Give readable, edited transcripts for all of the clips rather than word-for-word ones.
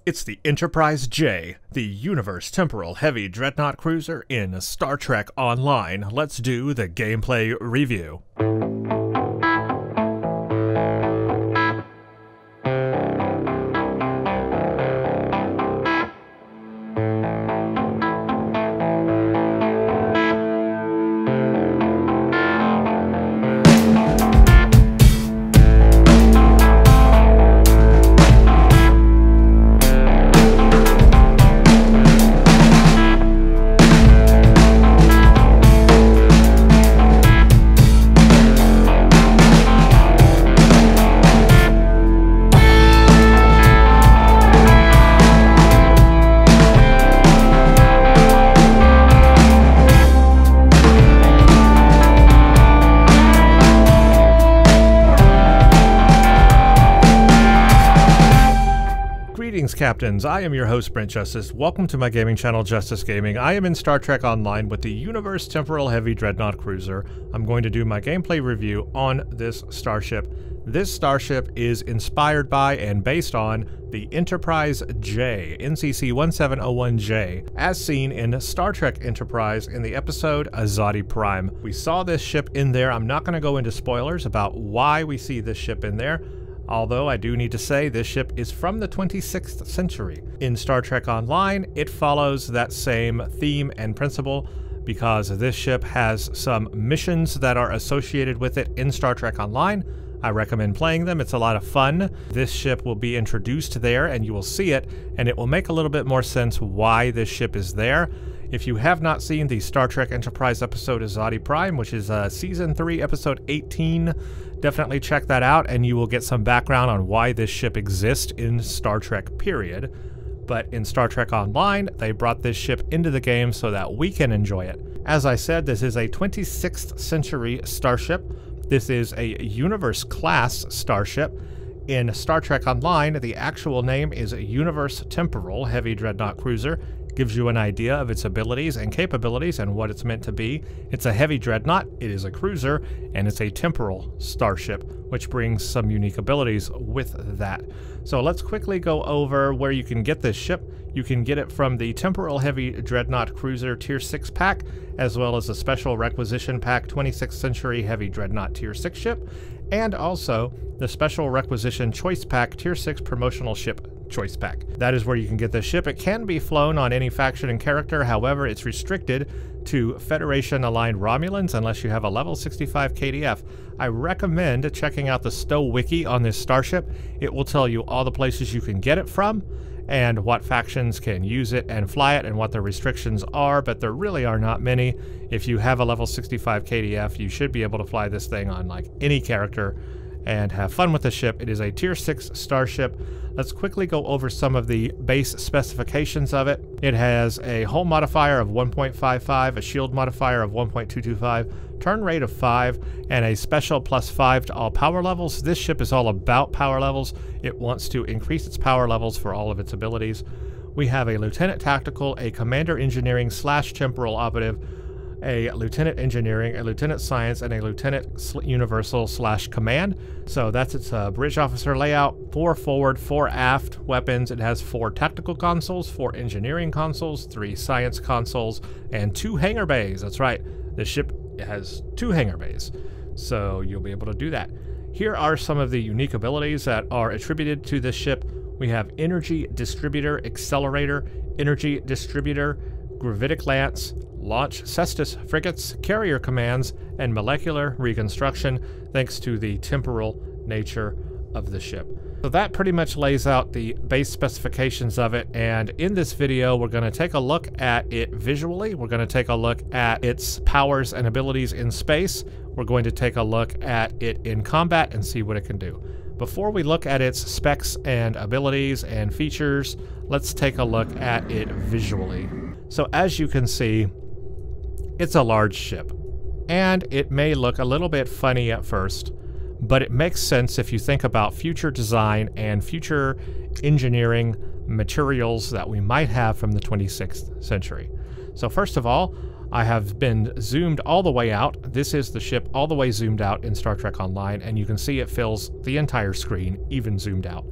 It's the Enterprise J, the Universe Temporal Heavy Dreadnought Cruiser in Star Trek Online. Let's do the gameplay review. Greetings, Captains. I am your host, Brent Justice. Welcome to my gaming channel, Justice Gaming. I am in Star Trek Online with the Universe Temporal Heavy Dreadnought Cruiser. I'm going to do my gameplay review on this starship. This starship is inspired by and based on the Enterprise J, NCC 1701J, as seen in Star Trek Enterprise in the episode Azadi Prime. We saw this ship in there. I'm not going to go into spoilers about why we see this ship in there, although I do need to say this ship is from the 26th century. In Star Trek Online, it follows that same theme and principle because this ship has some missions that are associated with it in Star Trek Online. I recommend playing them. It's a lot of fun. This ship will be introduced there and you will see it, and it will make a little bit more sense why this ship is there. If you have not seen the Star Trek Enterprise episode Azadi Prime, which is Season 3, Episode 18, definitely check that out and you will get some background on why this ship exists in Star Trek, period. But in Star Trek Online, they brought this ship into the game so that we can enjoy it. As I said, this is a 26th century starship. This is a Universe-class starship. In Star Trek Online, the actual name is Universe Temporal Heavy Dreadnought Cruiser. Gives you an idea of its abilities and capabilities and what it's meant to be. It's a heavy dreadnought, it is a cruiser, and it's a temporal starship, which brings some unique abilities with that. So let's quickly go over where you can get this ship. You can get it from the Temporal Heavy Dreadnought Cruiser Tier 6 pack, as well as a special requisition pack 26th Century Heavy Dreadnought Tier 6 ship, and also the special requisition choice pack Tier 6 promotional ship choice pack. That is where you can get this ship. It can be flown on any faction and character, however it's restricted to Federation aligned Romulans unless you have a level 65 KDF. I recommend checking out the STO wiki on this starship. It will tell you all the places you can get it from and what factions can use it and fly it and what the restrictions are, but there really are not many. If you have a level 65 KDF, you should be able to fly this thing on like any character and have fun with the ship. It is a Tier 6 starship. Let's quickly go over some of the base specifications of it. It has a hull modifier of 1.55, a shield modifier of 1.225, turn rate of 5, and a special +5 to all power levels. This ship is all about power levels. It wants to increase its power levels for all of its abilities. We have a Lieutenant Tactical, a Commander Engineering / Temporal Operative, a Lieutenant Engineering, a Lieutenant Science, and a Lieutenant Universal / Command. So that's its bridge officer layout. 4 forward, 4 aft weapons. It has 4 tactical consoles, 4 engineering consoles, 3 science consoles, and 2 hangar bays. That's right, the ship has 2 hangar bays, so you'll be able to do that. Here are some of the unique abilities that are attributed to this ship. We have Energy Distributor Accelerator, Energy Distributor, Gravitic Lance, launch Cestus Frigates, carrier commands, and molecular reconstruction, thanks to the temporal nature of the ship. So that pretty much lays out the base specifications of it, and in this video we're going to take a look at it visually. We're going to take a look at its powers and abilities in space. We're going to take a look at it in combat and see what it can do. Before we look at its specs and abilities and features, let's take a look at it visually. So as you can see, it's a large ship, and it may look a little bit funny at first, but it makes sense if you think about future design and future engineering materials that we might have from the 26th century. So first of all, I have been zoomed all the way out. This is the ship all the way zoomed out in Star Trek Online, and you can see it fills the entire screen, even zoomed out.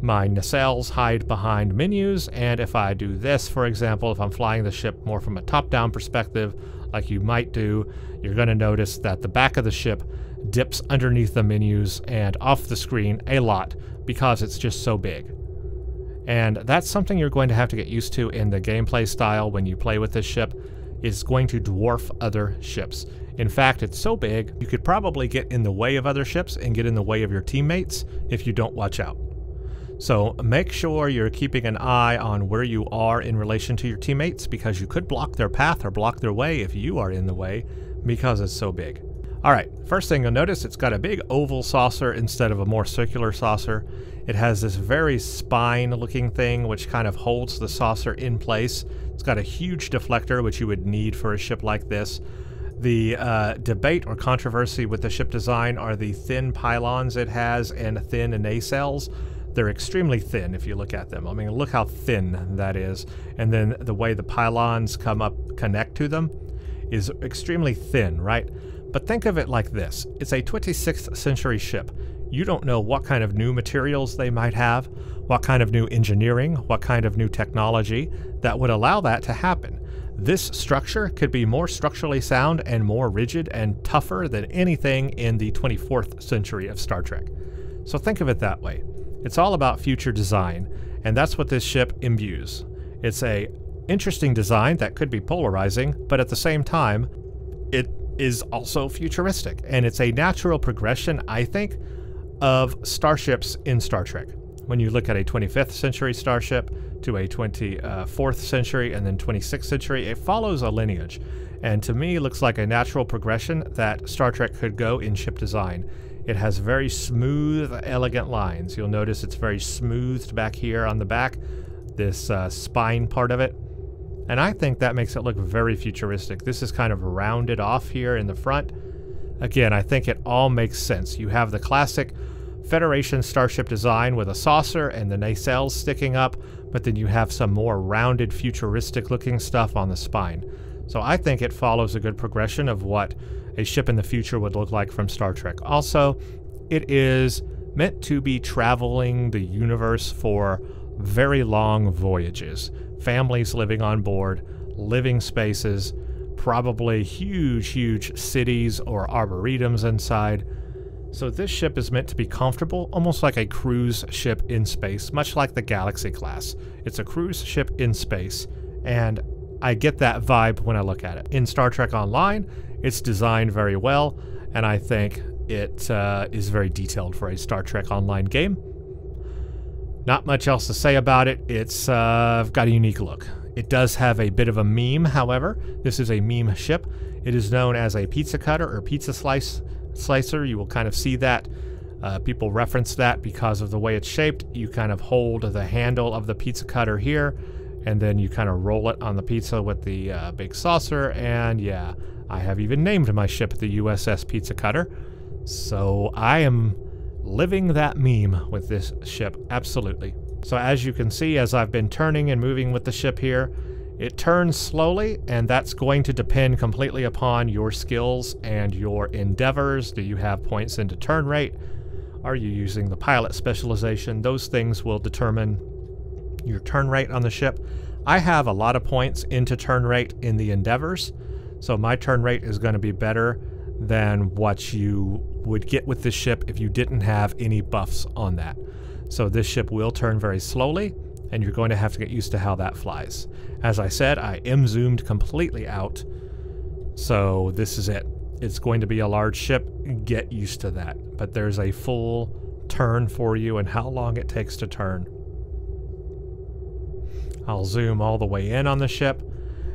My nacelles hide behind menus, and if I do this, for example, if I'm flying the ship more from a top-down perspective, like you might do, you're going to notice that the back of the ship dips underneath the menus and off the screen a lot because it's just so big. And that's something you're going to have to get used to in the gameplay style when you play with this ship. It's going to dwarf other ships. In fact, it's so big, you could probably get in the way of other ships and get in the way of your teammates if you don't watch out. So make sure you're keeping an eye on where you are in relation to your teammates, because you could block their path or block their way if you are in the way because it's so big. Alright, first thing you'll notice, it's got a big oval saucer instead of a more circular saucer. It has this very spine looking thing which kind of holds the saucer in place. It's got a huge deflector, which you would need for a ship like this. The debate or controversy with the ship design are the thin pylons it has and thin nacelles. They're extremely thin if you look at them. I mean, look how thin that is. And then the way the pylons connect to them is extremely thin, right? But think of it like this. It's a 26th century ship. You don't know what kind of new materials they might have, what kind of new engineering, what kind of new technology that would allow that to happen. This structure could be more structurally sound and more rigid and tougher than anything in the 24th century of Star Trek. So think of it that way. It's all about future design, and that's what this ship imbues. It's a interesting design that could be polarizing, but at the same time, it is also futuristic, and it's a natural progression, I think, of starships in Star Trek. When you look at a 25th century starship to a 24th century and then 26th century, it follows a lineage, and to me looks like a natural progression that Star Trek could go in ship design. It has very smooth, elegant lines. You'll notice it's very smoothed back here on the back, this spine part of it. And I think that makes it look very futuristic. This is kind of rounded off here in the front. Again, I think it all makes sense. You have the classic Federation starship design with a saucer and the nacelles sticking up, but then you have some more rounded, futuristic looking stuff on the spine. So I think it follows a good progression of what a ship in the future would look like from Star Trek. Also, it is meant to be traveling the universe for very long voyages. Families living on board, living spaces, probably huge cities or arboretums inside. So this ship is meant to be comfortable, almost like a cruise ship in space, much like the Galaxy class. It's a cruise ship in space, and I get that vibe when I look at it. In Star Trek Online, it's designed very well, and I think it is very detailed for a Star Trek Online game. Not much else to say about it. It's got a unique look. It does have a bit of a meme, however. This is a meme ship. It is known as a pizza cutter or pizza slicer. You will kind of see that. People reference that because of the way it's shaped. You kind of hold the handle of the pizza cutter here, and then you kind of roll it on the pizza with the big saucer, and yeah, I have even named my ship the USS Pizza Cutter. So I am living that meme with this ship, absolutely. So as you can see, as I've been turning and moving with the ship here, it turns slowly, and that's going to depend completely upon your skills and your endeavors. Do you have points into turn rate? Are you using the pilot specialization? Those things will determine your turn rate on the ship. I have a lot of points into turn rate in the endeavors, so my turn rate is going to be better than what you would get with this ship if you didn't have any buffs on that. So this ship will turn very slowly, and you're going to have to get used to how that flies. As I said, I am zoomed completely out, so this is it. It's going to be a large ship. Get used to that. But there's a full turn for you and how long it takes to turn. I'll zoom all the way in on the ship,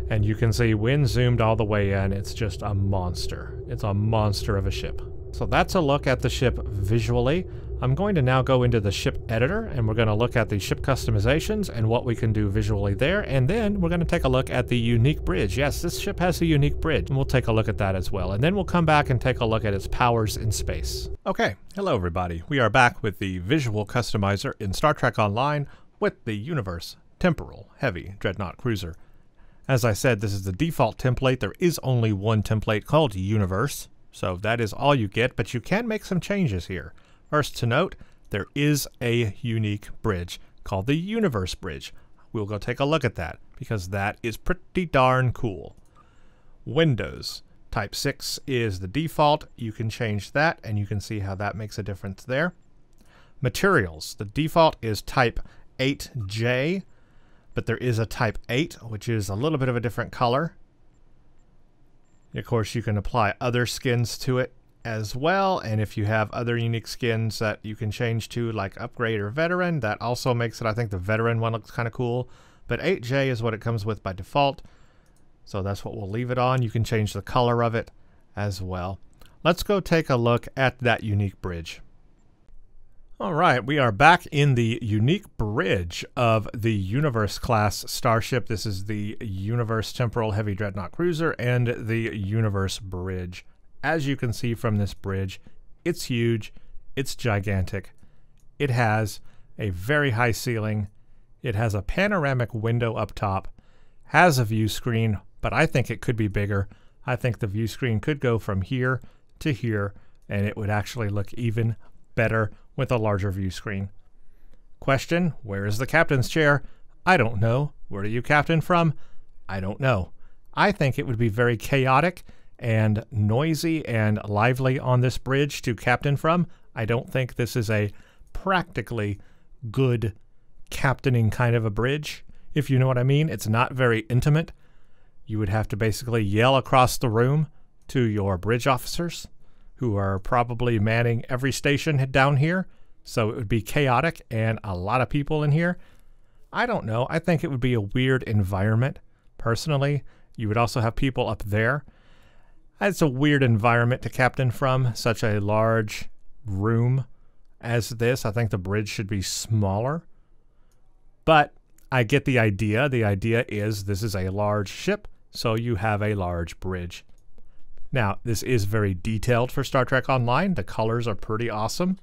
and you can see when zoomed all the way in, it's just a monster. It's a monster of a ship. So that's a look at the ship visually. I'm going to now go into the ship editor, and we're going to look at the ship customizations and what we can do visually there, and then we're going to take a look at the unique bridge. Yes, this ship has a unique bridge, and we'll take a look at that as well, and then we'll come back and take a look at its powers in space. Okay, hello everybody. We are back with the visual customizer in Star Trek Online with the Universe Temporal Heavy Dreadnought Cruiser. As I said, this is the default template. There is only one template called Universe, so that is all you get, but you can make some changes here. First to note, there is a unique bridge called the Universe Bridge. We'll go take a look at that because that is pretty darn cool. Windows. Type 6 is the default. You can change that and you can see how that makes a difference there. Materials. The default is type 8J, but there is a type 8, which is a little bit of a different color. Of course, you can apply other skins to it as well, and if you have other unique skins that you can change to, like Upgrade or Veteran, that also makes it, I think the Veteran one looks kind of cool, but 8J is what it comes with by default, so that's what we'll leave it on. You can change the color of it as well. Let's go take a look at that unique bridge. Alright, we are back in the unique bridge of the Universe class starship. This is the Universe Temporal Heavy Dreadnought Cruiser and the Universe Bridge. As you can see from this bridge, it's huge, it's gigantic. It has a very high ceiling. It has a panoramic window up top, has a view screen, but I think it could be bigger. I think the view screen could go from here to here, and it would actually look even better with a larger view screen. Question, where is the captain's chair? I don't know. Where do you captain from? I don't know. I think it would be very chaotic and noisy and lively on this bridge to captain from. I don't think this is a practically good captaining kind of a bridge, if you know what I mean. It's not very intimate. You would have to basically yell across the room to your bridge officers, who are probably manning every station down here, so it would be chaotic and a lot of people in here. I don't know. I think it would be a weird environment, personally. You would also have people up there. It's a weird environment to captain from, such a large room as this. I think the bridge should be smaller, but I get the idea. The idea is this is a large ship, so you have a large bridge. Now, this is very detailed for Star Trek Online. The colors are pretty awesome.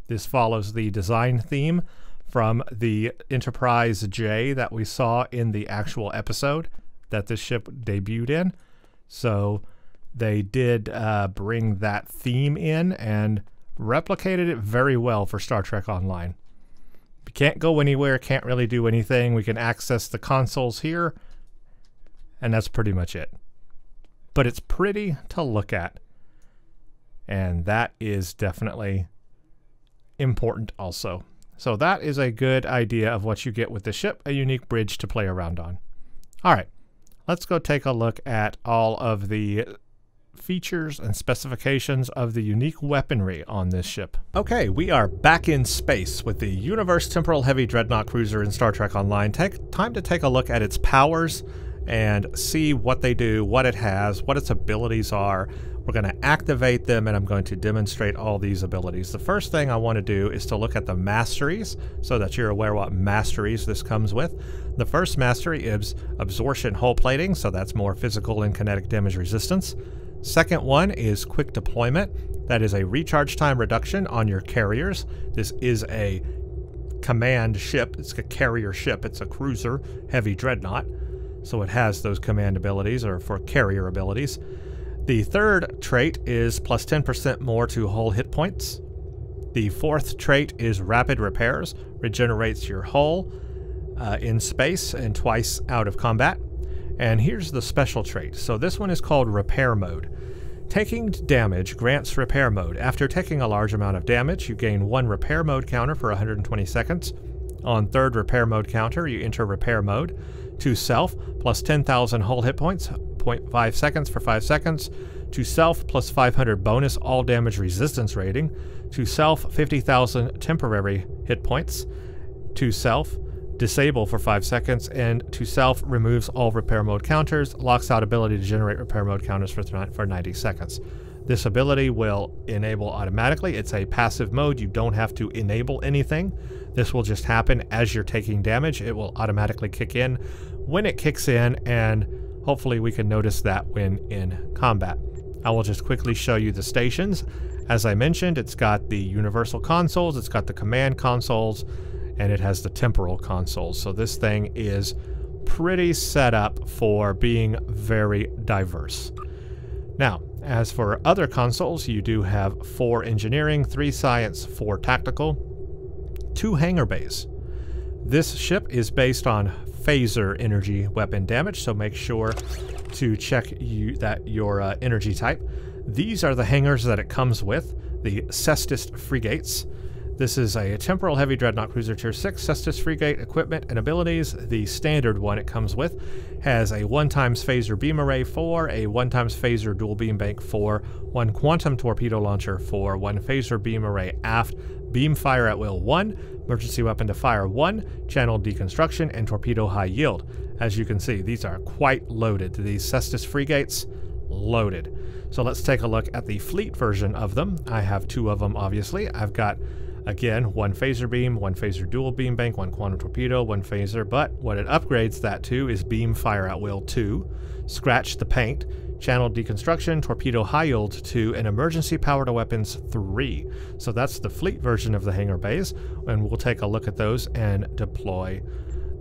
This follows the design theme from the Enterprise J that we saw in the actual episode that this ship debuted in. So they did bring that theme in and replicated it very well for Star Trek Online. We can't go anywhere, can't really do anything. We can access the consoles here, and that's pretty much it. But it's pretty to look at, and that is definitely important also. So that is a good idea of what you get with the ship, a unique bridge to play around on. Alright, let's go take a look at all of the features and specifications of the unique weaponry on this ship. Okay, we are back in space with the Universe Temporal Heavy Dreadnought Cruiser in Star Trek Online. Time to take a look at its powers and see what they do, what it has, what its abilities are. We're going to activate them, and I'm going to demonstrate all these abilities. The first thing I want to do is to look at the masteries so that you're aware what masteries this comes with. The first mastery is absorption hull plating, so that's more physical and kinetic damage resistance. Second one is quick deployment. That is a recharge time reduction on your carriers. This is a command ship. It's a carrier ship. It's a cruiser, heavy dreadnought. So it has those command abilities, or for carrier abilities. The third trait is plus 10% more to hull hit points. The fourth trait is rapid repairs, regenerates your hull in space and twice out of combat. And here's the special trait. So this one is called repair mode. Taking damage grants repair mode. After taking a large amount of damage, you gain 1 repair mode counter for 120 seconds. On third repair mode counter, you enter repair mode. To self, plus 10,000 hull hit points, 0.5 seconds for 5 seconds. To self, plus 500 bonus all damage resistance rating. To self, 50,000 temporary hit points. To self, disable for 5 seconds. And to self, removes all repair mode counters, locks out ability to generate repair mode counters for 90 seconds. This ability will enable automatically. It's a passive mode. You don't have to enable anything. This will just happen as you're taking damage. It will automatically kick in when it kicks in, and hopefully we can notice that when in combat. I will just quickly show you the stations. As I mentioned, it's got the universal consoles, it's got the command consoles, and it has the temporal consoles. So this thing is pretty set up for being very diverse. Now, as for other consoles, you do have 4 engineering, 3 science, 4 tactical. 2 hangar bays. This ship is based on phaser energy weapon damage, so make sure to check that your energy type. These are the hangars that it comes with, the Cestus Frigates. This is a Temporal Heavy Dreadnought Cruiser Tier 6 Cestus Frigate equipment and abilities. The standard one it comes with has a 1x phaser beam array 4, a 1x phaser dual beam bank 4, 1 quantum torpedo launcher 4, 1 phaser beam array aft, beam fire at will 1, emergency weapon to fire 1, channel deconstruction, and torpedo high yield. As you can see, these are quite loaded. These Cestus Frigates, loaded. So let's take a look at the fleet version of them. I have 2 of them, obviously. I've got, again, 1 phaser beam, 1 phaser dual beam bank, 1 quantum torpedo, 1 phaser, but what it upgrades that to is beam fire at will 2, scratch the paint, channel deconstruction, torpedo high yield 2, and emergency power to weapons 3. So that's the fleet version of the hangar bays, and we'll take a look at those and deploy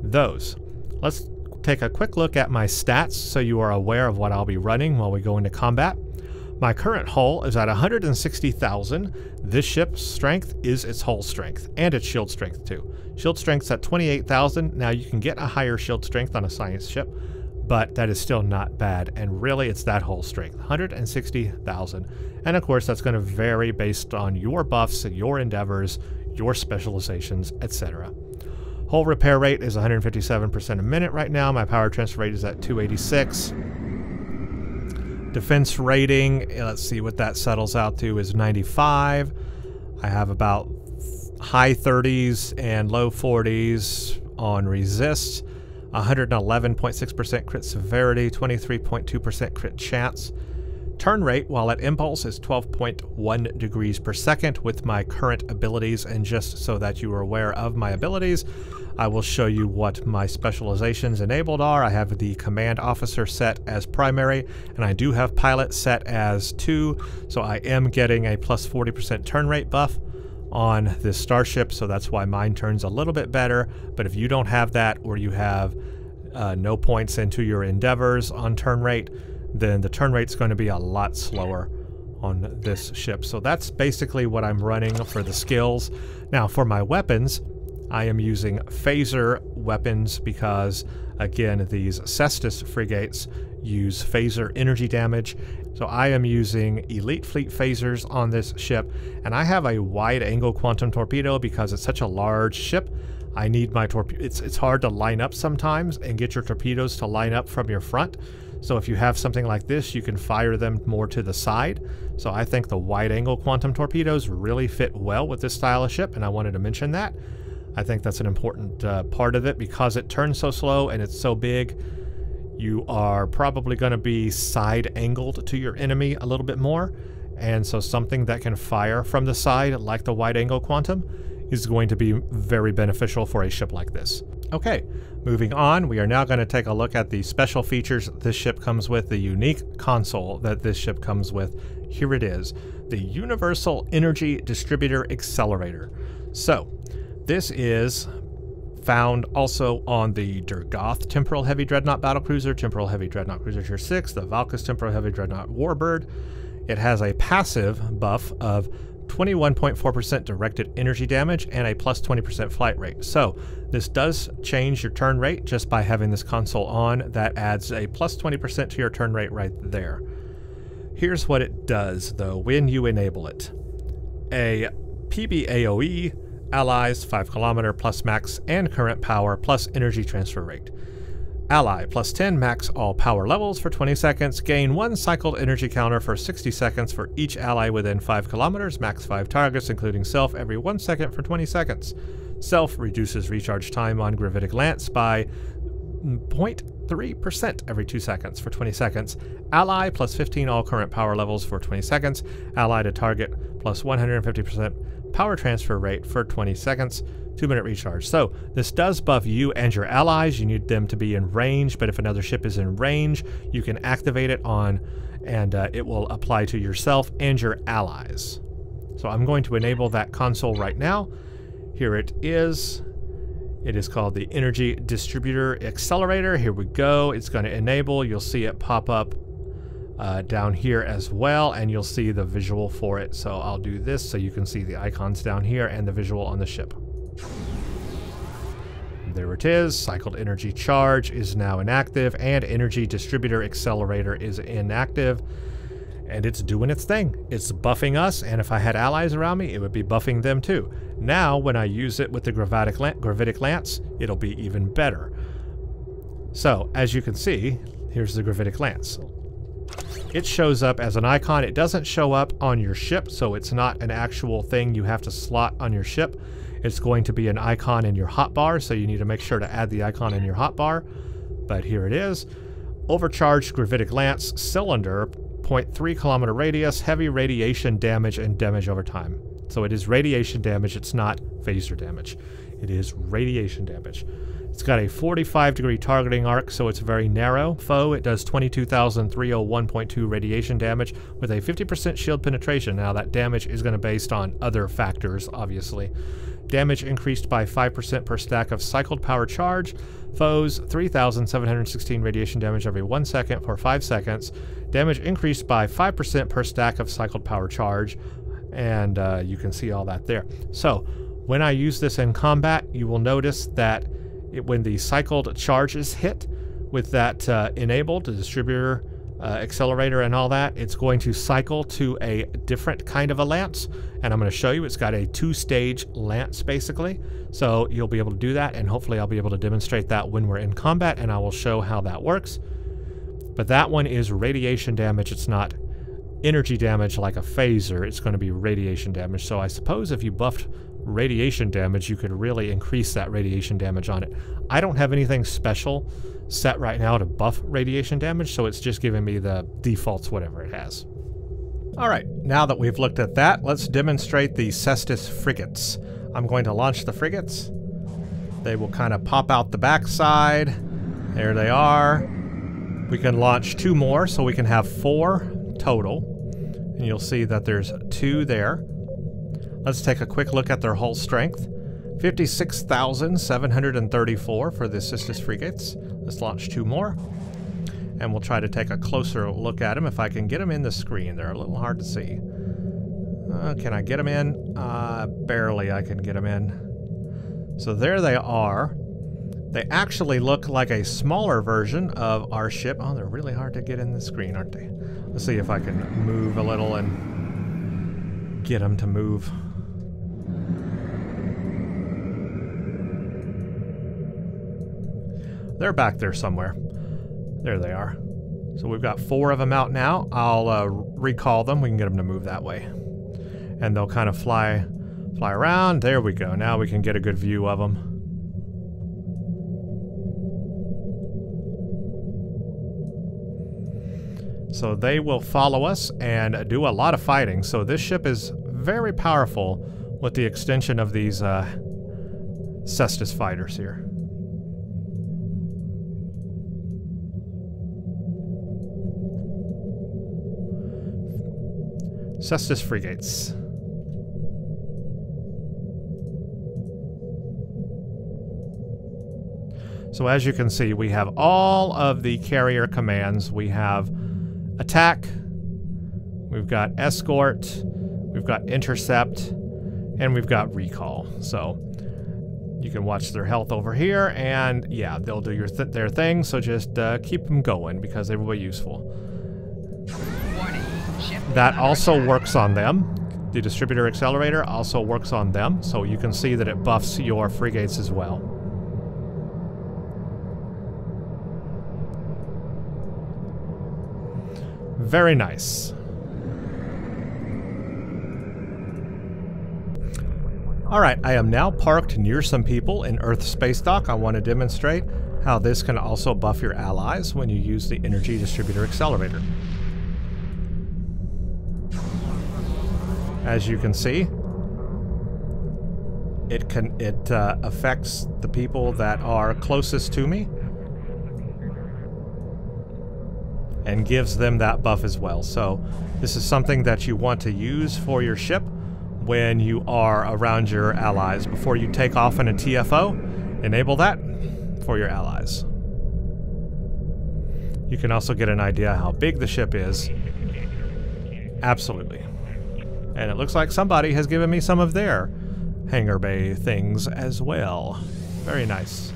those. Let's take a quick look at my stats so you are aware of what I'll be running while we go into combat. My current hull is at 160,000. This ship's strength is its hull strength, and its shield strength too. Shield strength's at 28,000. Now you can get a higher shield strength on a science ship, but that is still not bad, and really it's that hull strength, 160,000. And of course that's going to vary based on your buffs, your endeavors, your specializations, etc. Hull repair rate is 157% a minute right now. My power transfer rate is at 286. Defense rating, let's see what that settles out to, is 95. I have about high 30s and low 40s on resist, 111.6% crit severity, 23.2% crit chance. Turn rate while at impulse is 12.1 degrees per second with my current abilities, and just so that you are aware of my abilities, I will show you what my specializations enabled are. I have the command officer set as primary, and I do have pilot set as 2, so I am getting a plus 40% turn rate buff on this starship, so that's why mine turns a little bit better. But if you don't have that, or you have no points into your endeavors on turn rate, then the turn rate's going to be a lot slower on this ship. So that's basically what I'm running for the skills. Now for my weapons, I am using phaser weapons because, again, these Cestus Frigates use phaser energy damage. So I am using Elite Fleet phasers on this ship, and I have a wide-angle quantum torpedo because it's such a large ship. I need my torpedo. It's hard to line up sometimes and get your torpedoes to line up from your front. So if you have something like this, you can fire them more to the side. So I think the wide-angle quantum torpedoes really fit well with this style of ship, and I wanted to mention that. I think that's an important part of it because it turns so slow and it's so big. You are probably going to be side-angled to your enemy a little bit more, and so something that can fire from the side, like the wide-angle quantum, is going to be very beneficial for a ship like this. Okay, moving on, we are now going to take a look at the special features this ship comes with, the unique console that this ship comes with. Here it is, the Universal Energy Distributor Accelerator. So, this is found also on the Dreadnought Temporal Heavy Dreadnought Battlecruiser, Temporal Heavy Dreadnought Cruiser Tier 6, the Valkys Temporal Heavy Dreadnought Warbird. It has a passive buff of 21.4% directed energy damage and a plus 20% flight rate. So this does change your turn rate just by having this console on. That adds a plus 20% to your turn rate right there. Here's what it does though when you enable it. A PBAOE, allies 5 km plus max and current power plus energy transfer rate. Ally plus 10 max all power levels for 20 seconds. Gain 1 cycled energy counter for 60 seconds for each ally within 5 km. Max 5 targets including self every 1 second for 20 seconds. Self reduces recharge time on Gravitic Lance by 0.3% every 2 seconds for 20 seconds. Ally plus 15 all current power levels for 20 seconds. Ally to target plus 150% power transfer rate for 20 seconds. 2-minute recharge. So this does buff you and your allies. You need them to be in range, but if another ship is in range, you can activate it on, and it will apply to yourself and your allies. So I'm going to enable that console right now. Here it is. It is called the Energy Distributor Accelerator. Here we go. It's going to enable. You'll see it pop up down here as well, and you'll see the visual for it. So I'll do this so you can see the icons down here and the visual on the ship. there it is. Cycled energy charge is now inactive, and energy distributor accelerator is inactive. And it's doing its thing. It's buffing us, and if I had allies around me, it would be buffing them too. Now, when I use it with the gravitic lance, it'll be even better. So, as you can see, here's the gravitic lance. It shows up as an icon. It doesn't show up on your ship, so it's not an actual thing you have to slot on your ship. It's going to be an icon in your hotbar, so you need to make sure to add the icon in your hotbar. But here it is. Overcharged gravitic lance cylinder, 0.3 kilometer radius, heavy radiation damage and damage over time. So it is radiation damage, it's not phaser damage. It is radiation damage. It's got a 45-degree targeting arc, so it's very narrow. Foe, it does 22,301.2 radiation damage with a 50% shield penetration. Now that damage is going to be based on other factors, obviously. Damage increased by 5% per stack of cycled power charge. Foes, 3,716 radiation damage every 1 second for 5 seconds. Damage increased by 5% per stack of cycled power charge. And you can see all that there. So, when I use this in combat, you will notice that when the cycled charge is hit with that enabled, the distributor accelerator and all that, it's going to cycle to a different kind of a lance. And I'm going to show you, it's got a 2-stage lance basically. So you'll be able to do that, and hopefully I'll be able to demonstrate that when we're in combat, and I will show how that works. But that one is radiation damage. It's not energy damage like a phaser. It's going to be radiation damage. So I suppose if you buffed radiation damage, you could really increase that radiation damage on it. I don't have anything special set right now to buff radiation damage, so it's just giving me the defaults, whatever it has. Alright, now that we've looked at that, let's demonstrate the Cestus Frigates. I'm going to launch the frigates. They will kind of pop out the backside. There they are. We can launch 2 more, so we can have 4 total. And you'll see that there's 2 there. Let's take a quick look at their hull strength. 56,734 for the Cestus Frigates. Let's launch 2 more. And we'll try to take a closer look at them if I can get them in the screen. They're a little hard to see. Can I get them in? Barely I can get them in. So there they are. They actually look like a smaller version of our ship. Oh, they're really hard to get in the screen, aren't they? Let's see if I can move a little and get them to move. They're back there somewhere. There they are. So we've got 4 of them out now. I'll recall them. We can get them to move that way. And they'll kind of fly around. There we go. Now we can get a good view of them. So they will follow us and do a lot of fighting. So this ship is very powerful with the extension of these Cestus fighters here. Cestus Frigates. So as you can see, we have all of the carrier commands. We have attack, we've got escort, we've got intercept, and we've got recall. So you can watch their health over here, and yeah, they'll do their thing, so just keep them going because they will be useful. That also works on them. The distributor accelerator also works on them, so you can see that it buffs your frigates as well. Very nice. Alright, I am now parked near some people in Earth Space Dock. I want to demonstrate how this can also buff your allies when you use the energy distributor accelerator. As you can see, it affects the people that are closest to me and gives them that buff as well. So this is something that you want to use for your ship when you are around your allies. Before you take off in a TFO, enable that for your allies. You can also get an idea how big the ship is. Absolutely. And it looks like somebody has given me some of their hangar bay things as well. Very nice.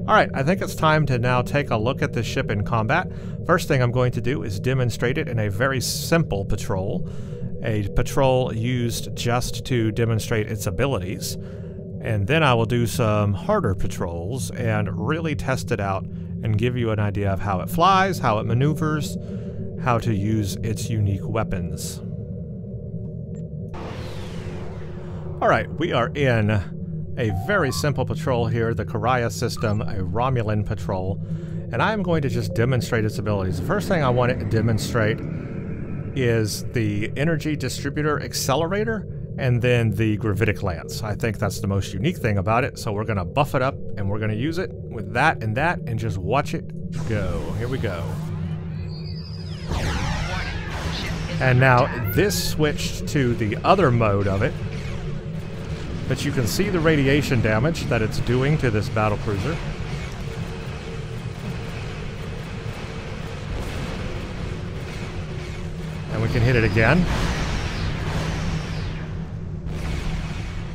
Alright, I think it's time to now take a look at this ship in combat. First thing I'm going to do is demonstrate it in a very simple patrol. A patrol used just to demonstrate its abilities. And then I will do some harder patrols and really test it out and give you an idea of how it flies, how it maneuvers, how to use its unique weapons. Alright, we are in a very simple patrol here, the Karaya system, a Romulan patrol, and I'm going to just demonstrate its abilities. The first thing I want it to demonstrate is the energy distributor accelerator and then the gravitic lance. I think that's the most unique thing about it, so we're going to buff it up and we're going to use it with that and just watch it go. Here we go. And now this switched to the other mode of it, but you can see the radiation damage that it's doing to this battlecruiser. And we can hit it again.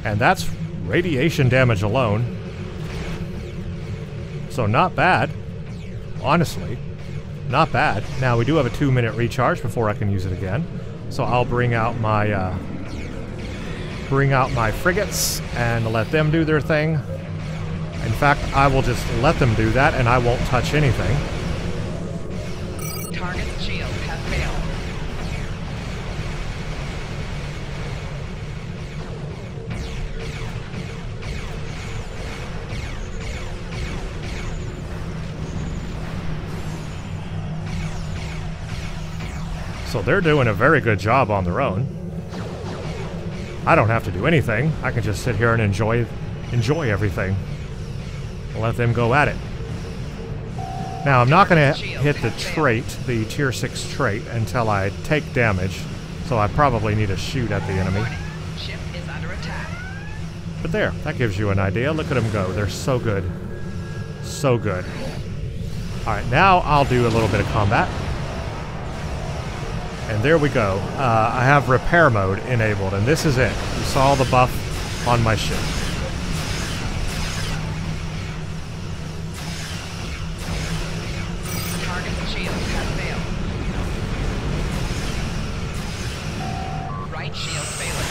And that's radiation damage alone. So not bad. Honestly, not bad. Now we do have a 2-minute recharge before I can use it again. So I'll bring out my frigates and let them do their thing. In fact, I will just let them do that and I won't touch anything. Target shield has failed. So they're doing a very good job on their own. I don't have to do anything. I can just sit here and enjoy everything. Let them go at it. Now, I'm not going to hit the trait, the tier 6 trait, until I take damage. So I probably need to shoot at the enemy. Ship is under attack. But there, that gives you an idea. Look at them go. They're so good. So good. Alright, now I'll do a little bit of combat. And there we go. I have repair mode enabled, and this is it. You saw the buff on my ship. Target shield has failed. Right shield failing.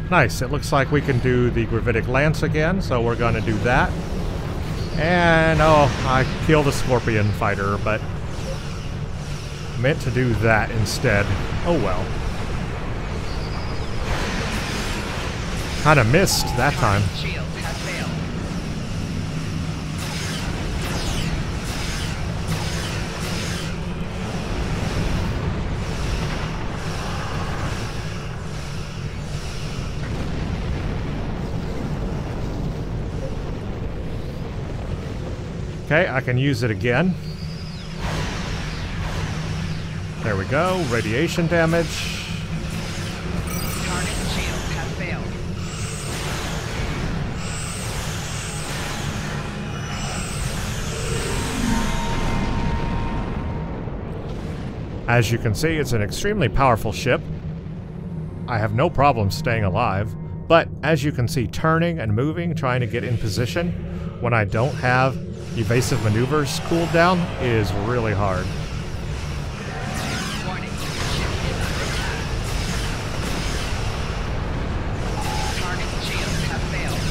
Nice. It looks like we can do the gravitic lance again, so we're going to do that. And, oh, I killed a scorpion fighter, but meant to do that instead. Oh well. Kind of missed that time. Shield has failed. Okay, I can use it again. There we go. Radiation damage. Target shield has failed. As you can see, it's an extremely powerful ship. I have no problem staying alive, but as you can see, turning and moving, trying to get in position when I don't have evasive maneuvers cooled down is really hard. Warning. Ship is under attack. Target shield has failed.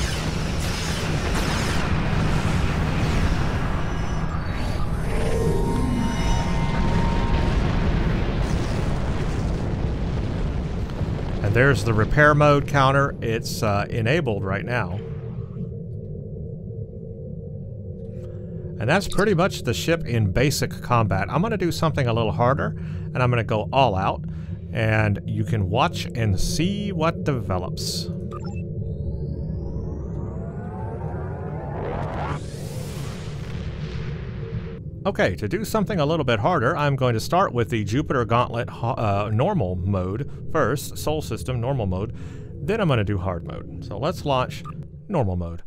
And there's the repair mode counter. It's enabled right now. And that's pretty much the ship in basic combat. I'm going to do something a little harder, and I'm going to go all out, and you can watch and see what develops. Okay, to do something a little bit harder, I'm going to start with the Jupiter Gauntlet normal mode first, Sol System normal mode, then I'm going to do hard mode. So let's launch normal mode.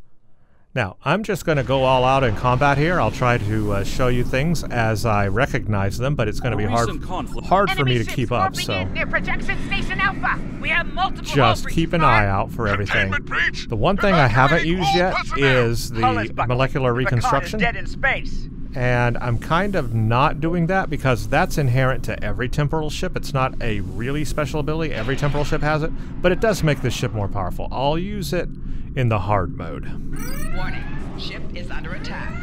Now, I'm just going to go all out in combat here. I'll try to show you things as I recognize them, but it's going to be hard for me to keep up, so Near projection station Alpha. We have multiple just keep an eye out for everything. The one thing I haven't used yet is the molecular reconstruction, dead in space. and I'm kind of not doing that because that's inherent to every temporal ship. It's not a really special ability. Every temporal ship has it, but it does make this ship more powerful. I'll use it in the hard mode. Warning. Ship is under attack.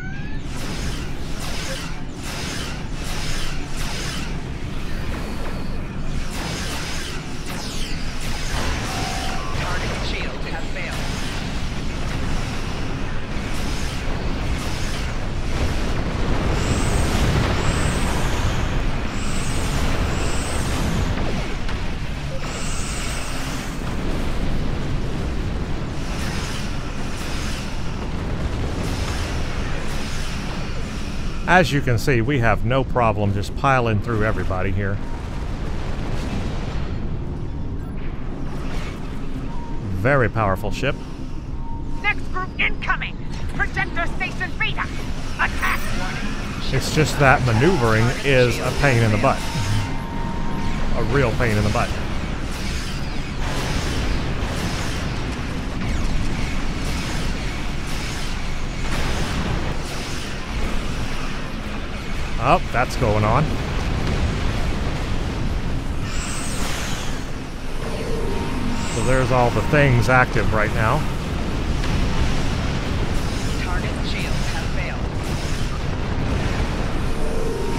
Target shields have failed. As you can see, we have no problem just piling through everybody here. Very powerful ship. Next group incoming. Projector station Beta. Attack. It's just that maneuvering is a pain in the butt. A real pain in the butt. Oh, that's going on. So there's all the things active right now. Target shields have failed.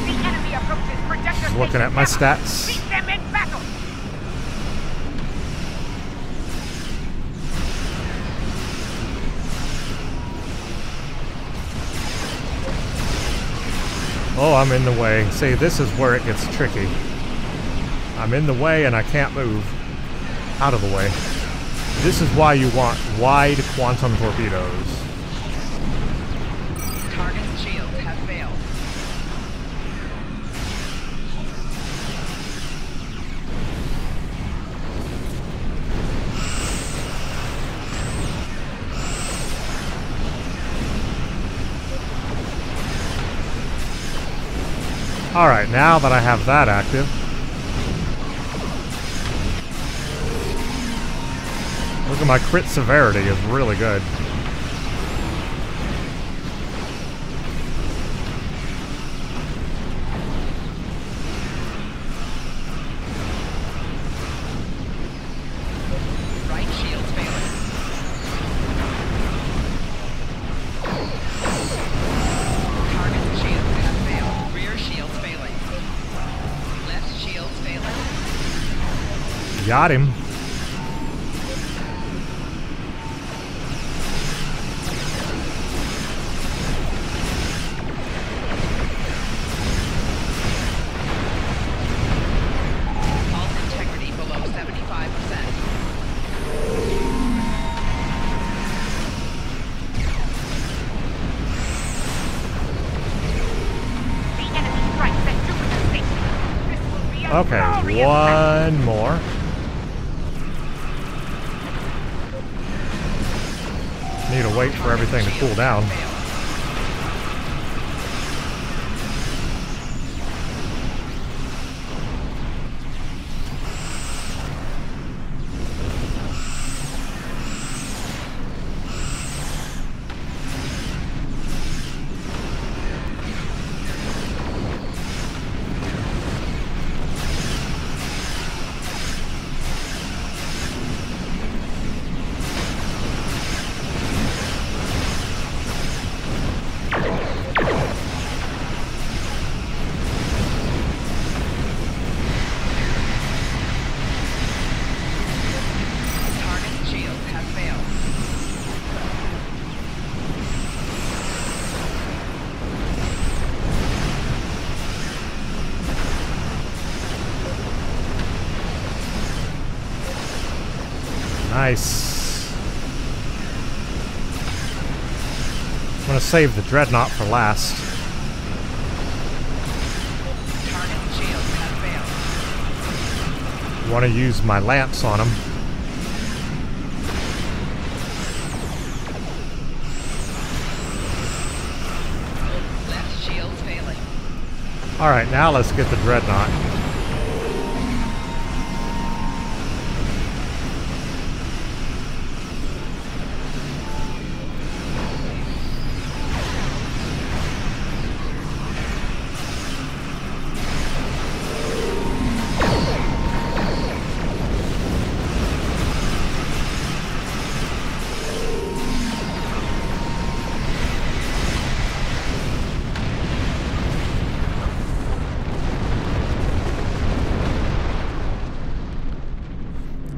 The enemy approaches projector Just looking at my stats. Meet them in battle. Oh, I'm in the way. See, this is where it gets tricky. I'm in the way and I can't move out of the way. This is why you want wide quantum torpedoes. Target shields have failed. Alright, now that I have that active, look at my crit severity is really good. Right shields failing. Target shields have failed. Rear shields failing. Left shields failing. Got him. Hull integrity below 75%. The enemy strikes at Jupiter station. This will be a Okay, glorious battle. one more. Need to wait for everything to cool down. Target shields have failed. Nice. I'm gonna save the Dreadnought for last. Target shields have failed. Want to use my lance on him. Alright, now let's get the Dreadnought.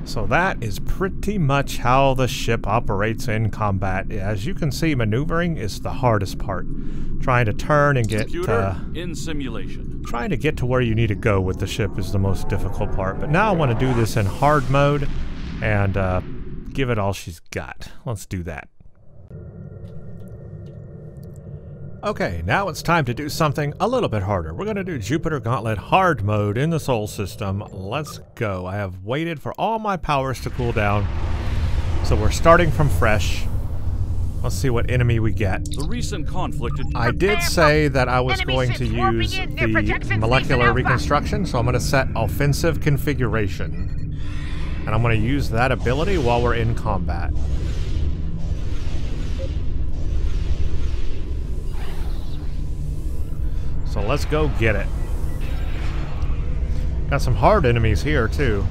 So that is pretty much how the ship operates in combat. As you can see, maneuvering is the hardest part. Trying to turn and get in simulation. Trying to get to where you need to go with the ship is the most difficult part. But now I want to do this in hard mode and give it all she's got. Let's do that. Okay, now it's time to do something a little bit harder. We're going to do Jupiter Gauntlet hard mode in the Sol system. Let's go. I have waited for all my powers to cool down. So we're starting from fresh. Let's see what enemy we get. The recent conflict. I did say that I was going to use the molecular reconstruction, so I'm going to set offensive configuration. And I'm going to use that ability while we're in combat. So let's go get it. Got some hard enemies here, too.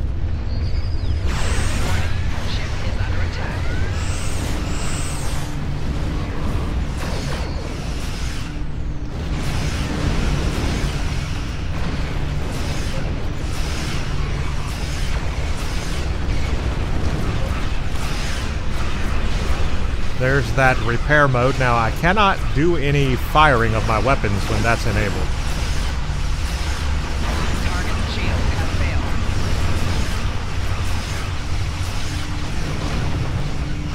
Ship is under attack. There's that repair mode. Now, I cannot do any firing of my weapons when that's enabled. Target shield has failed.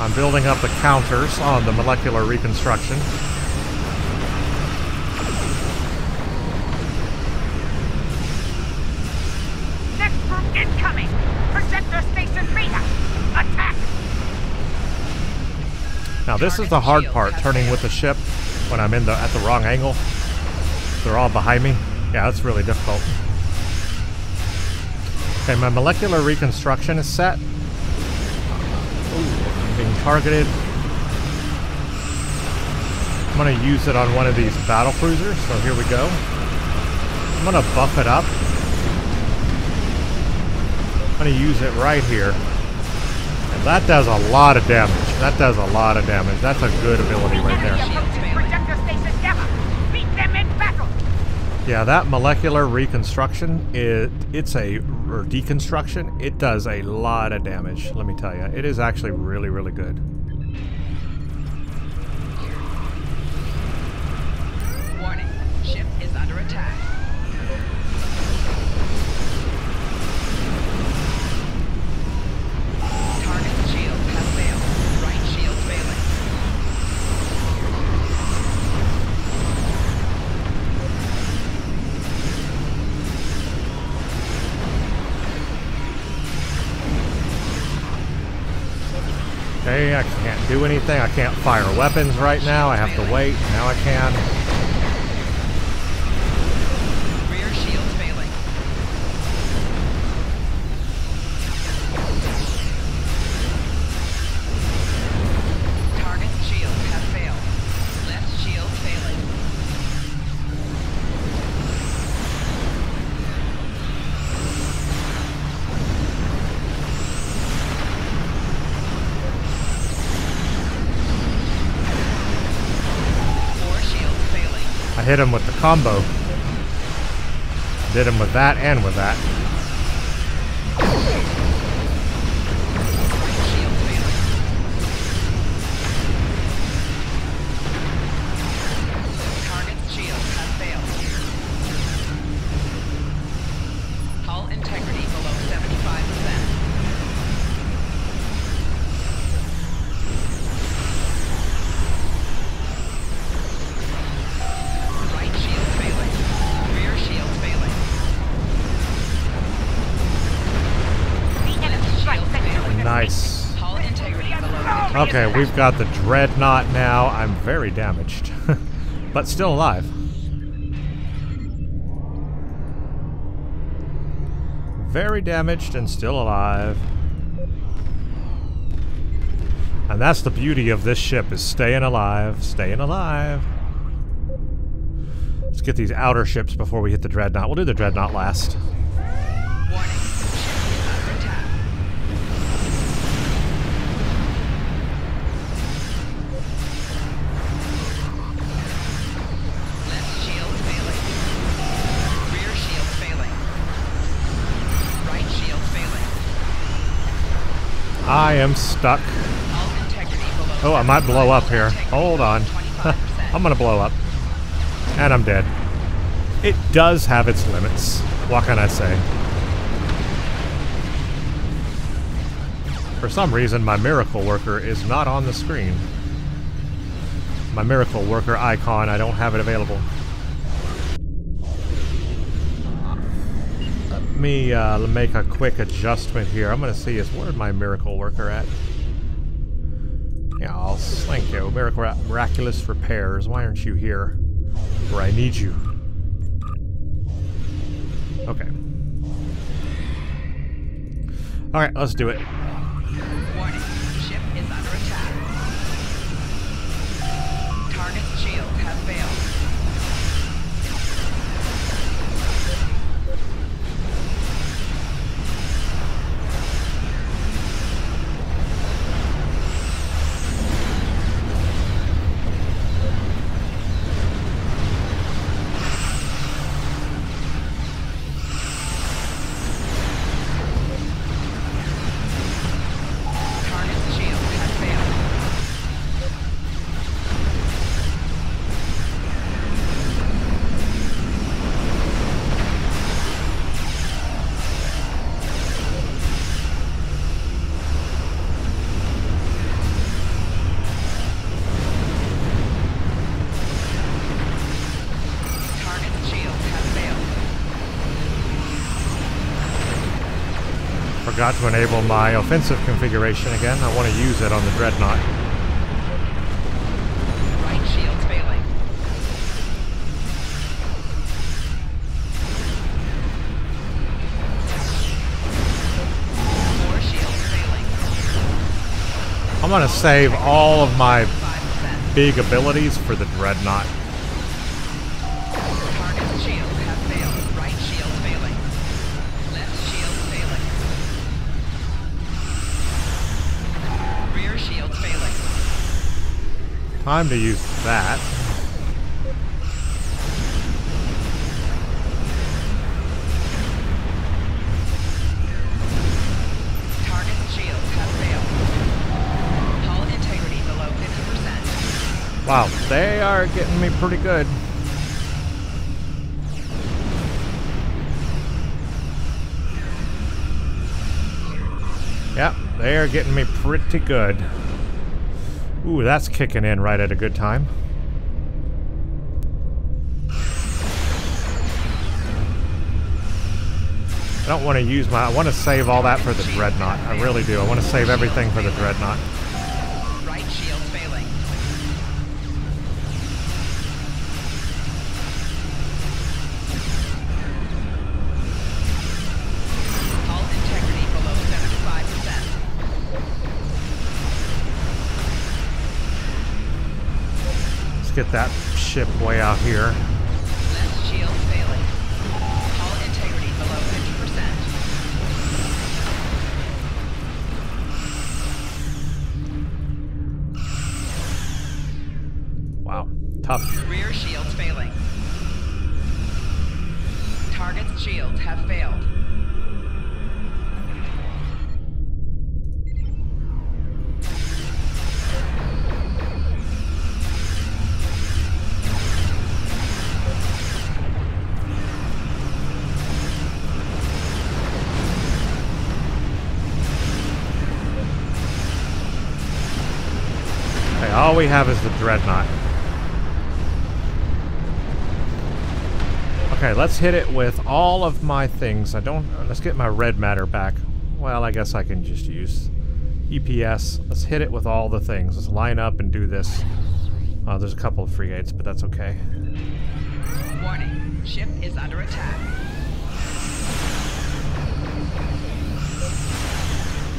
I'm building up the counters on the molecular reconstruction. Next group incoming! Projector Station Beta! Attack! Now this is the hard part, turning with the ship when I'm in at the wrong angle. They're all behind me. Yeah, that's really difficult. Okay, my molecular reconstruction is set. Ooh, I'm being targeted. I'm going to use it on one of these battle cruisers, so here we go. I'm going to buff it up. I'm going to use it right here. That does a lot of damage. That does a lot of damage. That's a good ability right there. Projector Station Gamma! Meet them in battle! Yeah, that molecular reconstruction, it's a deconstruction. It does a lot of damage, let me tell you. It is actually really, really good. Warning, ship is under attack. Target shield has failed. Right shield failing. Okay, I can't do anything. I can't fire weapons right now. I have to wait. Now I can. Rear shield failing. Target shield has failed. Left shield failing. Four shields failing. I hit him with the combo. Did him with that and with that. Shield failing. Target's shield has failed. Hull integrity below 75%. Right shield failing. Rear shield failing. The enemy strikes at you with a Nice. Hull integrity below Okay, we've got the Dreadnought now. I'm very damaged, but still alive. very damaged and still alive. And that's the beauty of this ship, is staying alive, staying alive. Let's get these outer ships before we hit the Dreadnought. We'll do the Dreadnought last. Warning. Ship is under attack. Left shield failing. Rear shield failing. Right shield failing. I am stuck. Hull integrity below. Oh, I might blow up here. 75%. Hold on. 25%. I'm gonna blow up. And I'm dead. It does have its limits. What can I say? For some reason, my Miracle Worker is not on the screen. My Miracle Worker icon, I don't have it available. Let me make a quick adjustment here. I'm gonna see where's my Miracle Worker at? Yeah, I'll thank you. Miraculous repairs. Why aren't you here? Where I need you. Okay. Alright, let's do it. Warning. Ship is under attack. Target's shields have failed. Target's shields have failed. Target's shields have failed. Forgot to enable my offensive configuration again. I want to use it on the Dreadnought. Right shields failing. Four shields failing. I'm going to save all of my 5%. big abilities for the Dreadnought. Target's shields have failed. Right shield failing. Left shield failing. Rear shield failing. Time to use that. Target's shields have failed. Hull integrity below 50%. Wow, they are getting me pretty good. Yep, they are getting me pretty good. Ooh, that's kicking in right at a good time. I don't want to use my... I want to save all that for the Dreadnought. I really do. I want to save everything for the Dreadnought. Right shield failing. Hull integrity below 75%. Let's get that ship way out here. Left shield failing. Hull integrity below 50%. Wow, tough. Rear shields failing. Target's shields have failed. Okay, all we have is the Dreadnought. Okay, let's hit it with all of my things. Let's get my red matter back. Well, I guess I can just use EPS. Let's hit it with all the things. Let's line up and do this. Oh, there's a couple of frigates, but that's okay. Warning. Ship is under attack.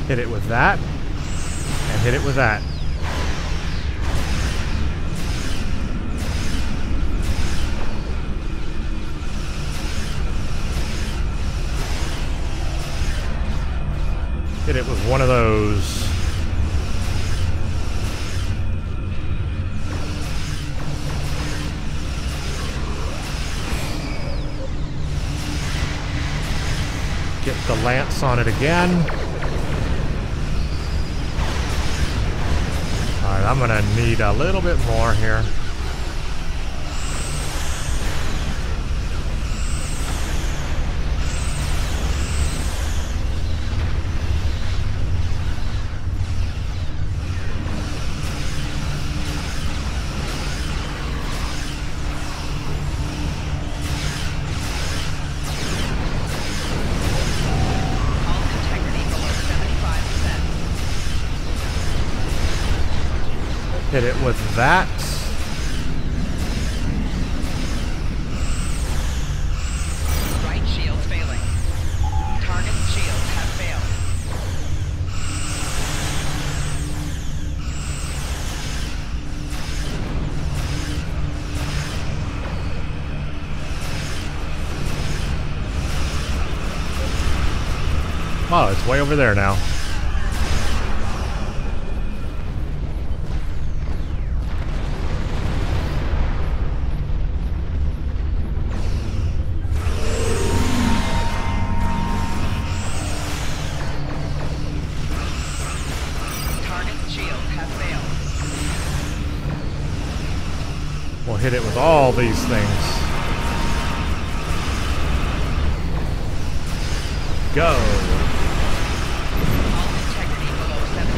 Hit it with that. And hit it with that. Hit it with one of those. Get the lance on it again. Alright, I'm gonna need a little bit more here. Hit it with that. Right shield failing. Target shields have failed. Oh, it's way over there now. We'll hit it with all these things. Go. All integrity below 75%.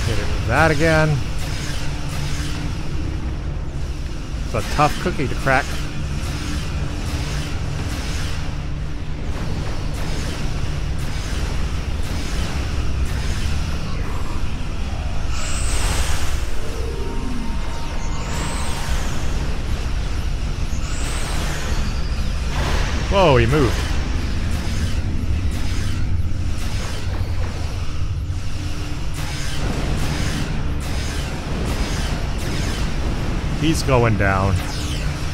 Hit it with that again. It's a tough cookie to crack. Whoa, he moved. He's going down.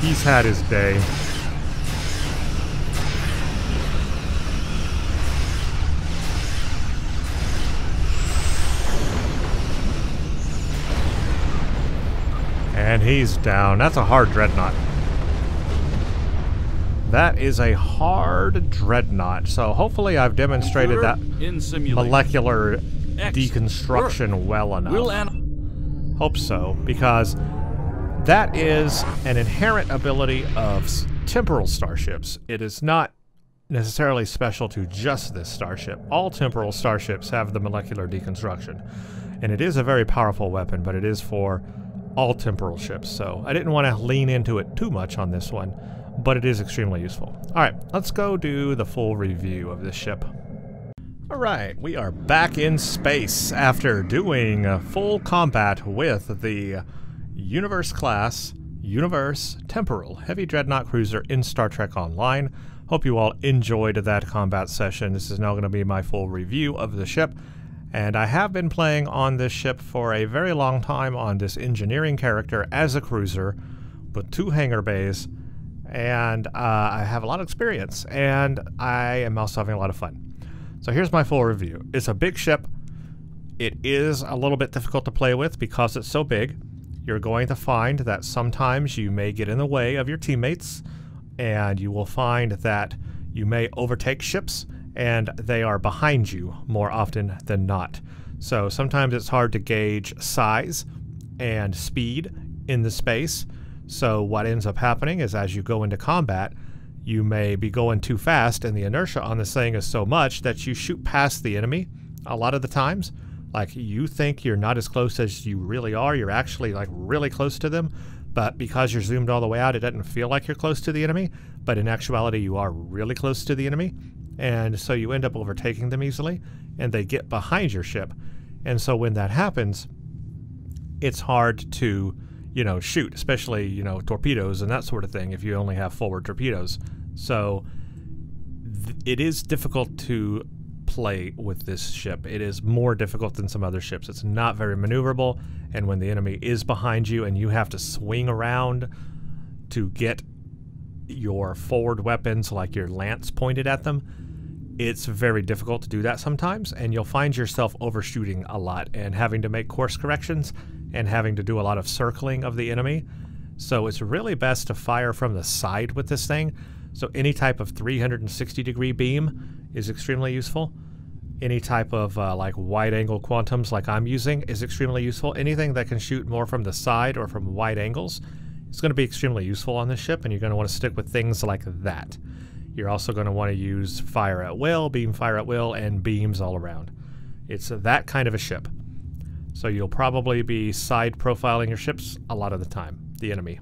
He's had his day. And he's down. That's a hard Dreadnought. That is a hard Dreadnought. So hopefully I've demonstrated that molecular deconstruction well enough. Hope so, because that is an inherent ability of temporal starships. It is not necessarily special to just this starship. All temporal starships have the molecular deconstruction. And it is a very powerful weapon, but it is for all temporal ships. So I didn't want to lean into it too much on this one, but it is extremely useful. Alright, let's go do the full review of this ship. Alright, we are back in space after doing full combat with the Universe-class, Universe Temporal Heavy Dreadnought Cruiser in Star Trek Online. Hope you all enjoyed that combat session. This is now going to be my full review of the ship. And I have been playing on this ship for a very long time on this engineering character as a cruiser with 2 hangar bays. And I have a lot of experience, and I am also having a lot of fun. So here's my full review. It's a big ship. It is a little bit difficult to play with because it's so big. You're going to find that sometimes you may get in the way of your teammates, and you will find that you may overtake ships, and they are behind you more often than not. So sometimes it's hard to gauge size and speed in the space. So what ends up happening is as you go into combat, you may be going too fast, and the inertia on this thing is so much that you shoot past the enemy a lot of the times. Like, you think you're not as close as you really are. You're actually like really close to them, but because you're zoomed all the way out, it doesn't feel like you're close to the enemy, but in actuality you are really close to the enemy. And so you end up overtaking them easily, and they get behind your ship. And so when that happens, it's hard to, you know, shoot, especially, you know, torpedoes and that sort of thing if you only have forward torpedoes. So it is difficult to play with this ship. It is more difficult than some other ships. It's not very maneuverable, and when the enemy is behind you and you have to swing around to get your forward weapons, like your lance, pointed at them, it's very difficult to do that sometimes, and you'll find yourself overshooting a lot and having to make course corrections and having to do a lot of circling of the enemy. So it's really best to fire from the side with this thing. So any type of 360-degree beam is extremely useful. Any type of like wide-angle quantums like I'm using is extremely useful. Anything that can shoot more from the side or from wide angles is going to be extremely useful on this ship, and you're going to want to stick with things like that. You're also going to want to use fire at will, beam fire at will, and beams all around. It's that kind of a ship. So you'll probably be side profiling your ships a lot of the time, the enemy.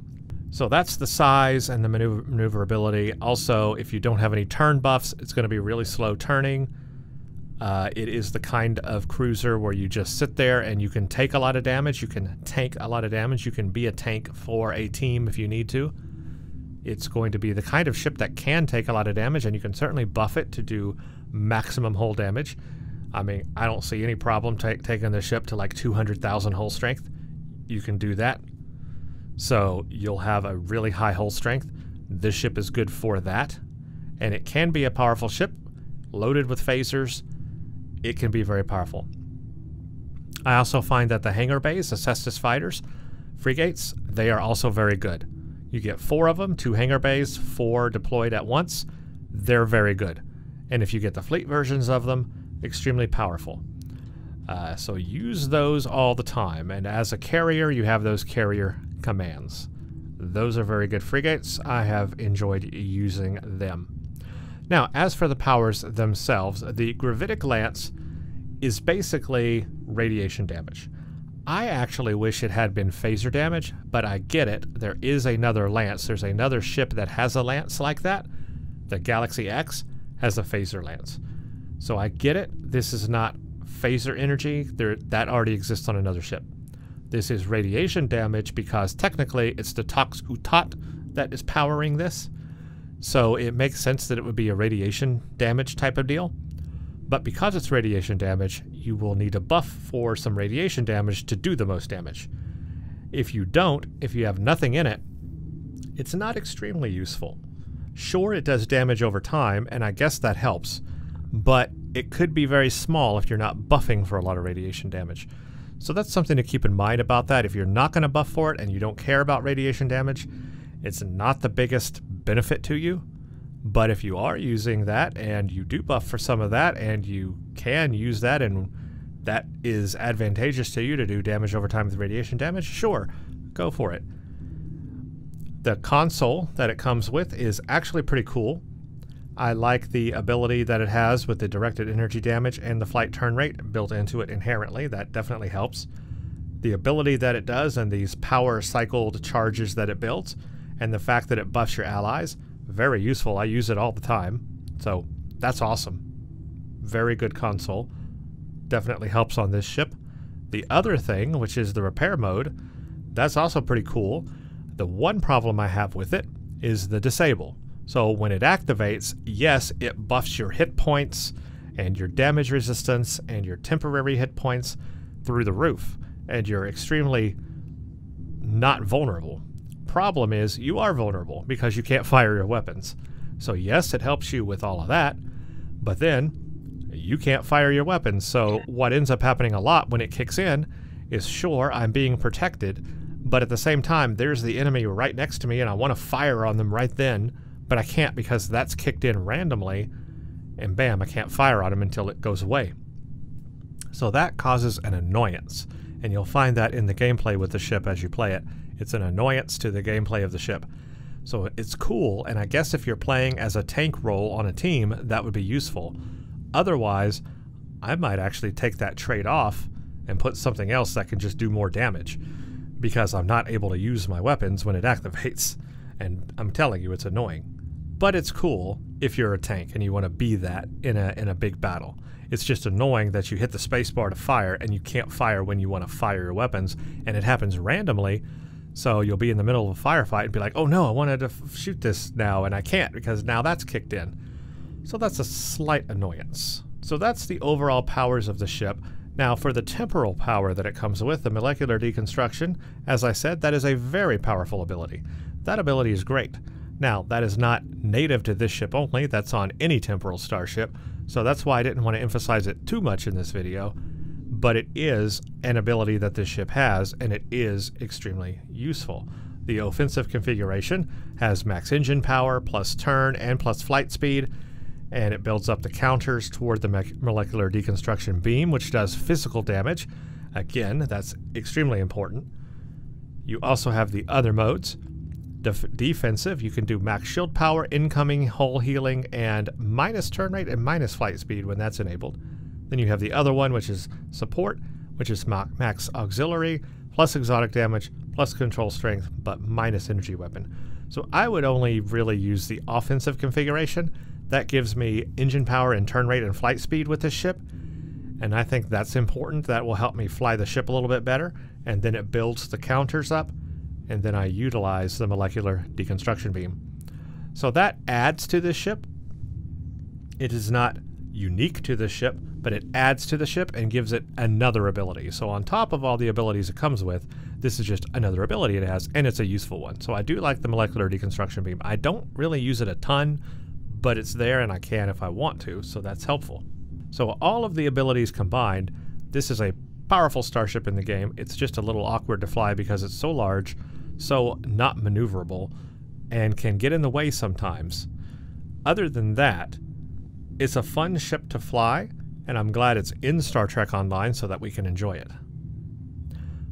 So that's the size and the maneuverability. Also, if you don't have any turn buffs, it's going to be really slow turning. It is the kind of cruiser where you just sit there and you can take a lot of damage. You can tank a lot of damage. You can be a tank for a team if you need to. It's going to be the kind of ship that can take a lot of damage, and you can certainly buff it to do maximum hull damage. I mean, I don't see any problem taking the ship to like 200,000 hull strength. You can do that. So you'll have a really high hull strength. This ship is good for that. And it can be a powerful ship, loaded with phasers. It can be very powerful. I also find that the hangar bays, the Cestus frigates, they are also very good. You get 4 of them, 2 hangar bays, 4 deployed at once. They're very good. And if you get the fleet versions of them, extremely powerful. So use those all the time. And as a carrier, you have those carrier commands. Those are very good frigates. I have enjoyed using them. Now, as for the powers themselves, the gravitic lance is basically radiation damage. I actually wish it had been phaser damage, but I get it. There is another lance. There's another ship that has a lance like that. The Galaxy X has a phaser lance. So I get it. This is not phaser energy. That already exists on another ship. This is radiation damage because technically it's the Tox Utat that is powering this. So it makes sense that it would be a radiation damage type of deal. But because it's radiation damage, you will need a buff for some radiation damage to do the most damage. If you don't, if you have nothing in it, it's not extremely useful. Sure, it does damage over time, and I guess that helps, but it could be very small if you're not buffing for a lot of radiation damage. So that's something to keep in mind about that. If you're not going to buff for it and you don't care about radiation damage, it's not the biggest benefit to you. But if you are using that and you do buff for some of that and you can use that and that is advantageous to you to do damage over time with radiation damage, sure, go for it. The console that it comes with is actually pretty cool. I like the ability that it has with the directed energy damage and the flight turn rate built into it inherently. That definitely helps. The ability that it does and these power cycled charges that it builds and the fact that it buffs your allies, very useful. I use it all the time. So that's awesome. Very good console. Definitely helps on this ship. The other thing, which is the repair mode, that's also pretty cool. The one problem I have with it is the disable. So when it activates, yes, it buffs your hit points and your damage resistance and your temporary hit points through the roof, and you're extremely not vulnerable. Problem is, you are vulnerable because you can't fire your weapons. So yes, it helps you with all of that, but then you can't fire your weapons. So what ends up happening a lot when it kicks in is, sure, I'm being protected, but at the same time, there's the enemy right next to me and I want to fire on them right then, but I can't because that's kicked in randomly, and bam, I can't fire on them until it goes away. So that causes an annoyance, and you'll find that in the gameplay with the ship as you play it. It's an annoyance to the gameplay of the ship. So it's cool, and I guess if you're playing as a tank role on a team, that would be useful. Otherwise, I might actually take that trade off and put something else that can just do more damage, because I'm not able to use my weapons when it activates. And I'm telling you, it's annoying. But it's cool if you're a tank and you want to be that in a big battle. It's just annoying that you hit the spacebar to fire and you can't fire when you want to fire your weapons, and it happens randomly. So you'll be in the middle of a firefight and be like, oh no, I wanted to shoot this now and I can't because now that's kicked in. So that's a slight annoyance. So that's the overall powers of the ship. Now for the temporal power that it comes with, the molecular deconstruction, as I said, that is a very powerful ability. That ability is great. Now that is not native to this ship only, that's on any temporal starship, so that's why I didn't want to emphasize it too much in this video, but it is an ability that this ship has, and it is extremely useful. The offensive configuration has max engine power, plus turn, and plus flight speed, and it builds up the counters toward the molecular deconstruction beam, which does physical damage. Again, that's extremely important. You also have the other modes. Defensive, you can do max shield power, incoming, hull healing, and minus turn rate and minus flight speed when that's enabled. Then you have the other one, which is support, which is max auxiliary, plus exotic damage, plus control strength, but minus energy weapon. So I would only really use the offensive configuration. That gives me engine power and turn rate and flight speed with this ship, and I think that's important. That will help me fly the ship a little bit better, and then it builds the counters up, and then I utilize the molecular deconstruction beam. So that adds to this ship. It is not unique to this ship, but it adds to the ship and gives it another ability. So on top of all the abilities it comes with, this is just another ability it has, and it's a useful one. So I do like the molecular deconstruction beam. I don't really use it a ton, but it's there and I can if I want to, so that's helpful. So all of the abilities combined, this is a powerful starship in the game. It's just a little awkward to fly because it's so large, so not maneuverable, and can get in the way sometimes. Other than that, it's a fun ship to fly, and I'm glad it's in Star Trek Online so that we can enjoy it.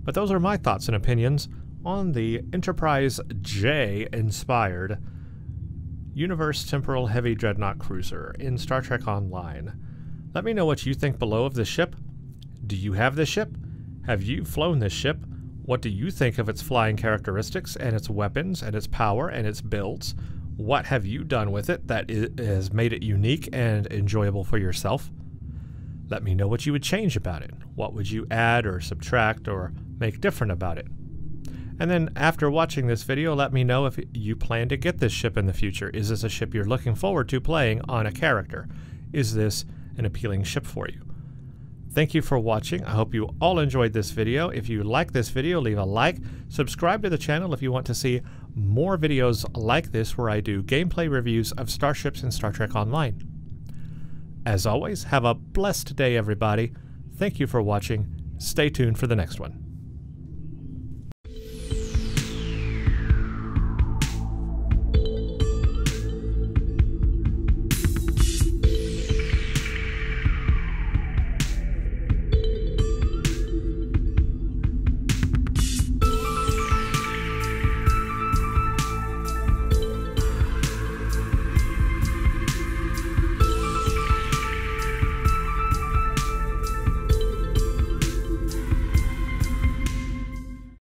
But those are my thoughts and opinions on the Enterprise J-inspired Universe Temporal Heavy Dreadnought Cruiser in Star Trek Online. Let me know what you think below of this ship. Do you have this ship? Have you flown this ship? What do you think of its flying characteristics and its weapons and its power and its builds? What have you done with it that has made it unique and enjoyable for yourself? Let me know what you would change about it. What would you add or subtract or make different about it? And then after watching this video, let me know if you plan to get this ship in the future. Is this a ship you're looking forward to playing on a character? Is this an appealing ship for you? Thank you for watching. I hope you all enjoyed this video. If you like this video, leave a like. Subscribe to the channel if you want to see more videos like this where I do gameplay reviews of starships in Star Trek Online. As always, have a blessed day, everybody. Thank you for watching. Stay tuned for the next one.